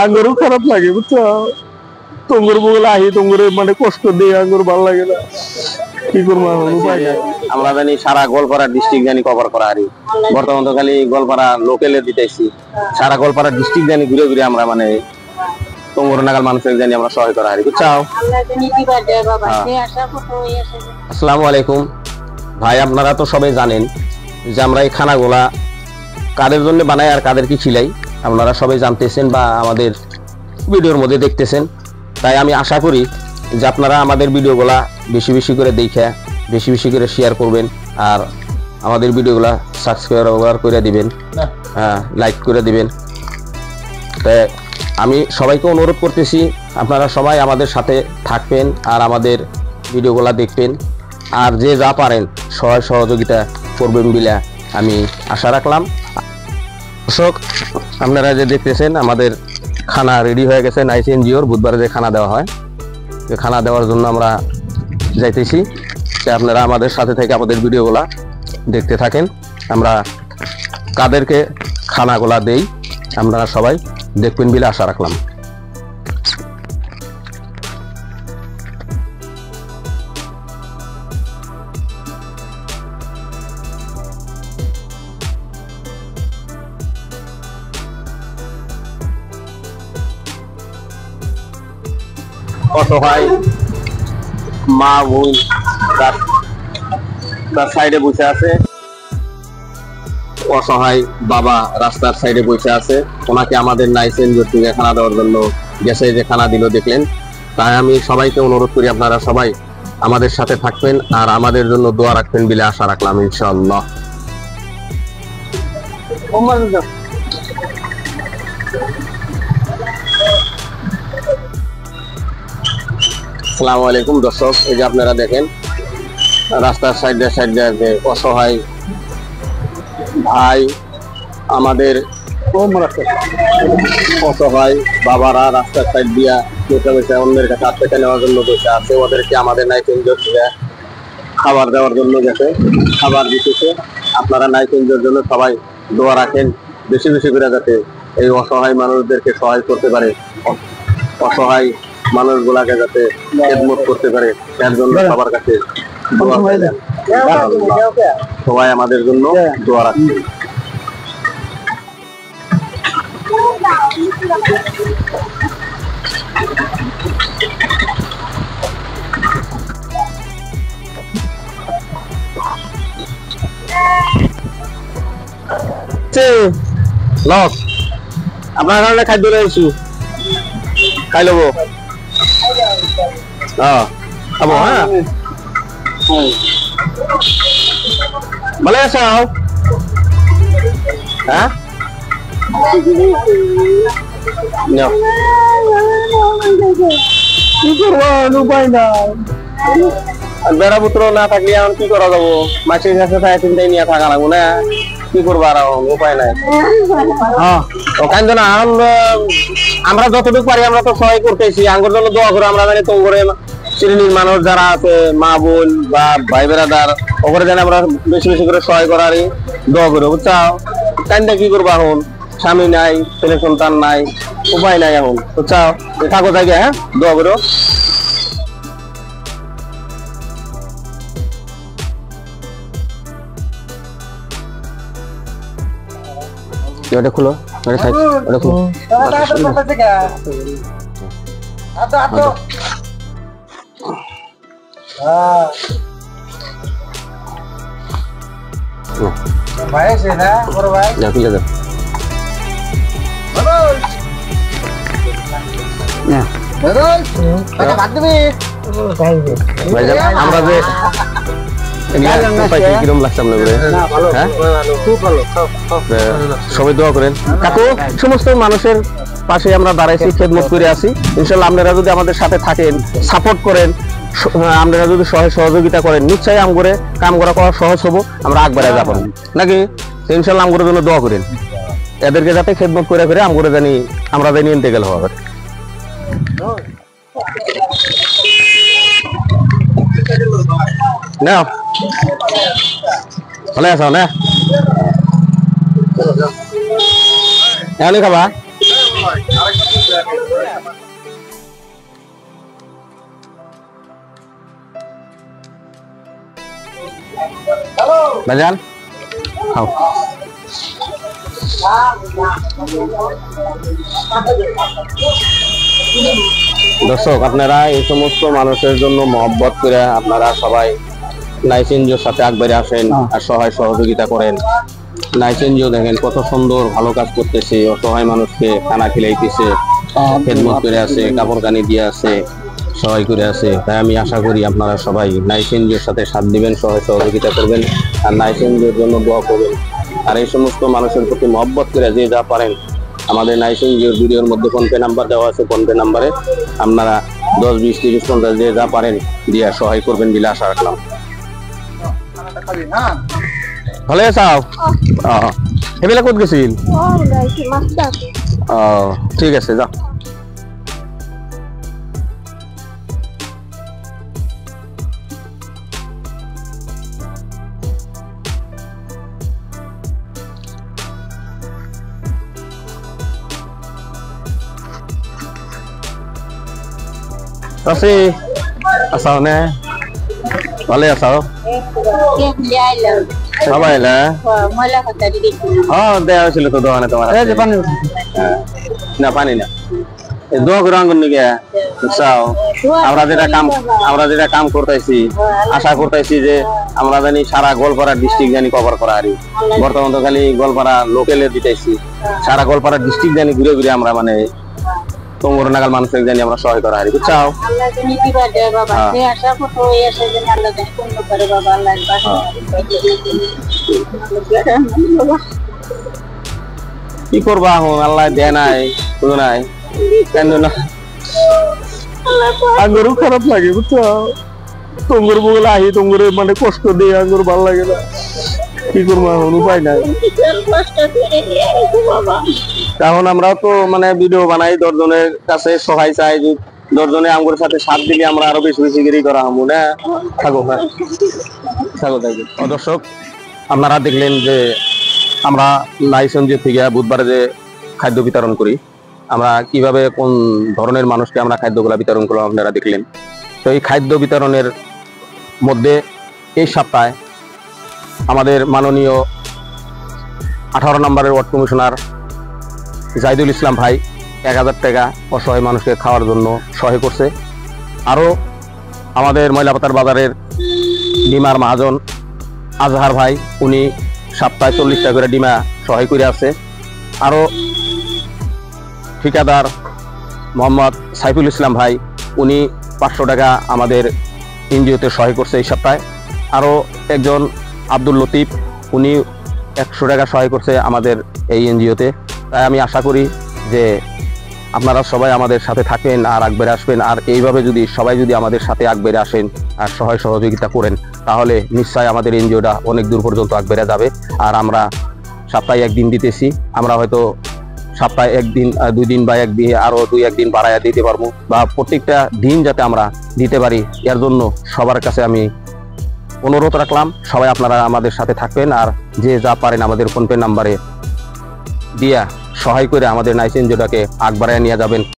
আঙ্গুরও খারাপ লাগে বুঝছো, তোমার বলে আহি তোমার মানে কষ্ট দিয়ে আঙ্গুর ভালো লাগে না, কি করবো আমরা জানি সারা গোলপাড়া ডিস্ট্রিক্ট জানি কভার করা হারি, বর্তমান তো খালি গোলপাড়া লোকেলে দিতেছি, সারা গোলপাড়া ডিস্ট্রিক্ট জানি ঘুরে ঘুরে আমরা মানে তোমার নাগাল মানুষের জানি আমরা সহায় করা হারি, বুঝছো। আসসালামু আলাইকুম ভাই, আপনারা তো সবাই জানেন যে আমরা এই খানাগুলা কাদের জন্য বানাই আর কাদের কি খিলাই, আপনারা সবাই জানতেছেন বা আমাদের ভিডিওর মধ্যে দেখতেছেন। তাই আমি আশা করি যে আপনারা আমাদের ভিডিওগুলা বেশি বেশি করে দেখে বেশি বেশি করে শেয়ার করবেন আর আমাদের ভিডিওগুলা সাবস্ক্রাইব করে দিবেন, লাইক করে দিবেন। তাই আমি সবাইকে অনুরোধ করতেছি আপনারা সবাই আমাদের সাথে থাকবেন আর আমাদের ভিডিওগুলা দেখবেন আর যে যা পারেন সহায় সহযোগিতা করবেন বলে আমি আশা রাখলাম। দর্শক, আপনারা যে দেখতেছেন আমাদের খানা রেডি হয়ে গেছে, নাইস এনজিওর বুধবারে যে খানা দেওয়া হয়, যে খানা দেওয়ার জন্য আমরা যাইতেছি। আপনারা আমাদের সাথে থেকে আমাদের ভিডিওগুলা দেখতে থাকেন, আমরা কাদেরকে খানাগুলা দেই আপনারা সবাই দেখবেন বলে আশা রাখলাম। অসহায় মা বোন তার সাইডে বসে আছে, অসহায় বাবা রাস্তার সাইডে বসে আছে, ওনাকে আমাদের নাইস এনজিও থেকে খানা দেওয়ার জন্য গেছে, যে খানা দিল দেখলেন। তাই আমি সবাইকে অনুরোধ করি আপনারা সবাই আমাদের সাথে থাকবেন আর আমাদের জন্য দোয়া রাখবেন বলে আশা রাখলাম ইনশাআল্লাহ। আসসালামু আলাইকুম দর্শক, এই যে আপনারা দেখেন রাস্তার সাইডে সাইডে যে অসহায় ভাই, আমাদের অসহায় বাবারা রাস্তার সাইড দিয়া বসে বসে অন্যের কাছে আত্মীয়তা নেওয়ার জন্য বসে আছে, ওদেরকে আমাদের নাইস এনজিও থেকে খাবার দেওয়ার জন্য গেছে, খাবার দিতেছে। আপনারা নাইস এনজিওর জন্য সবাই দোয়া রাখেন বেশি বেশি করে, যাতে এই অসহায় মানুষদেরকে সহায় করতে পারে, অসহায় মানুষগুলাকে যাতে খেদমত করতে পারে, এর জন্য সবার কাছে সবাই আমাদের জন্য দোয়া রাখবে। আপনার কারণে খাদ্য রয়েছি, খাই লব। খাবো, হ্যাঁ ভালো আছো? হ্যাঁ কি করবো, উপায় না, বেড়াপুত্র না থাকলে এখন কি করা যাবো, মাছের কাছে চিন্তাই নিয়ে থাকা লাগবো না, কি করবো আর উপায় নাই। আমরা যতটুকু পারি আমরা তো সহায় করতেছি, আঙ্গুর জন্য দোয়া করে আমরা জানি তোর শ্রেণীর মানুষ যারা আছে মা বোন বা ভাই বেড়াদার ওপরে জানি আমরা বেশি বেশি করে সহায় করার দোয়া করবো, বুঝছাও। কাইন্ডা কি করবো, এখন স্বামী নাই, ছেলে সন্তান নাই, উপায় নাই এখন, বুঝছাও। থাকো জায়গা, হ্যাঁ দোয়া করো। এটা খুলো, এটা থাক, এটা খুলো। ভাই আছে না বড় ভাই, না খুলে দাও না বড় এটা বাদ দিবি ভাই। আমরা যে কিরকম লাগছে আপনাদের? সবাই দোয়া করেন কাকু, সমস্ত মানুষের পাশে আমরা দাঁড়াইছি, খেদমত করে আছি ইনশাল্লাহ। আপনারা যদি আমাদের সাথে থাকেন, সাপোর্ট করেন, আপনারা যদি সহযোগিতা করেন, নিশ্চয়ই আমগরে কাম করা সহজ হবো, আমরা আগবাড়ে যাবো নাকি। ইনশাল্লাহ আমগরের জন্য দোয়া করেন, এদেরকে যাতে খেদমত করে করে আমগরে জানি আমরা জানি ইন্তেকাল হওয়া। না ভালো আছো না? খাবা ভাইজান খাও। দর্শক, আপনারা এই সমস্ত মানুষের জন্য মহব্বত করে আপনারা সবাই নাইস এনজিওর সাথে আগবাড়ে আসেন আর সহায় সহযোগিতা করেন। নাইস এনজিও দেখেন কত সুন্দর ভালো কাজ করতেছে, অসহায় মানুষকে খানা খিলাইতেছে, খেদমত করে আছে, কাপড় কানি দিয়ে আছে, সহায় করে আছে। তাই আমি আশা করি আপনারা সবাই নাইস এনজিওর সাথে সাথ দিবেন, সহায় সহযোগিতা করবেন আর নাইস এনজিওর জন্য দোয়া করবেন। আর এই সমস্ত মানুষের প্রতি মহব্বত করে যে যা পারেন, আমাদের নাইস এনজিওর ভিডিওর মধ্যে ফোনপে নাম্বার দেওয়া আছে, ফোনপে নাম্বারে আপনারা 10, 20, 30, 50 যে যা পারেন দিয়ে সহায় করবেন বলে আশা রাখলাম। ভালো আছো? এবেলা কোথায় গেছিল? ঠিক আছে, যাও। Kasi, asaw na. Wala asaw? সবাই না? দেওয়া ছিল তো দোকানে তোমার। না পানি না, দোয়া করে আঙ্গুন নিয়ে বুঝছাও। আমরা যেটা কাম করতেছি, আশা করতেছি যে আমরা জানি সারা গোলপাড়া ডিস্ট্রিক্ট জানি কভার করা হারি। বর্তমান তো খালি গোলপাড়া লোকেলে দিতেছি, সারা গোলপাড়া ডিস্ট্রিক্ট জানি ঘুরে ঘুরে আমরা মানে তোমরা নাগাল মানুষের জানি আমরা সহায় করা হারি, বুঝছাও। কি করবা এখন, আল্লাহ দেয় নাই শুধু নাই কেন না। আঙ্গুরও খারাপ লাগে বুঝছো, তোমর বগলে আহি তোমরে মানে কষ্ট দিয়ে আঙ্গুর ভালো লাগে না, কি করবো এখন উপায় নাই। এখন আমরাও তো মানে ভিডিও বানাই, 10 জনের কাছে সহায় চাই, 10 জনে আঙ্গুর সাথে সাথ দিলে আমরা আরো বেশি বেশি করে করা হবো না। থাকো থাকো থাকো। দর্শক, আপনারা দেখলেন যে আমরা নাইস এনজিও থেকে বুধবারে যে খাদ্য বিতরণ করি, আমরা কিভাবে কোন ধরনের মানুষকে আমরা খাদ্যগুলা বিতরণ করলাম আপনারা দেখলেন। তো এই খাদ্য বিতরণের মধ্যে এই সপ্তাহে আমাদের মাননীয় 18 নম্বরের ওয়ার্ড কমিশনার জাহিদুল ইসলাম ভাই 1000 টাকা অসহায় মানুষকে খাওয়ার জন্য সহায় করছে। আরও আমাদের ময়লাপাতার বাজারের ডিমার মহাজন আজহার ভাই, উনি সপ্তাহে 40 টাকা করে ডিমা সহায় করে আছে। আরও ঠিকাদার মোহাম্মদ সাইফুল ইসলাম ভাই, উনি 500 টাকা আমাদের এনজিওতে সহায় করছে এই সপ্তাহে। আরও একজন আব্দুল লতিফ, উনি 100 টাকা সহায় করছে আমাদের এই এনজিওতে। তাই আমি আশা করি যে আপনারা সবাই আমাদের সাথে থাকেন আর আগবেড়ে আসবেন। আর এইভাবে যদি সবাই যদি আমাদের সাথে আগবেড়ে আসেন আর সহায় সহযোগিতা করেন, তাহলে নিশ্চয় আমাদের এনজিওটা অনেক দূর পর্যন্ত আগবেড়ে যাবে। আর আমরা সপ্তাহে 1 দিন দিতেছি, আমরা হয়তো সপ্তাহে 1 দিন 2 দিন বা 1 দিন আরও 2-1 দিন বাড়াইয়া দিতে পারবো, বা প্রত্যেকটা দিন যাতে আমরা দিতে পারি, এর জন্য সবার কাছে আমি অনুরোধ রাখলাম। সবাই আপনারা আমাদের সাথে থাকবেন আর যে যা পারেন আমাদের ফোনপে নাম্বারে দিয়া সহায় করে আমাদের নাইস এনজিওটাকে আগ বাড়াইয়া নিয়ে যাবেন।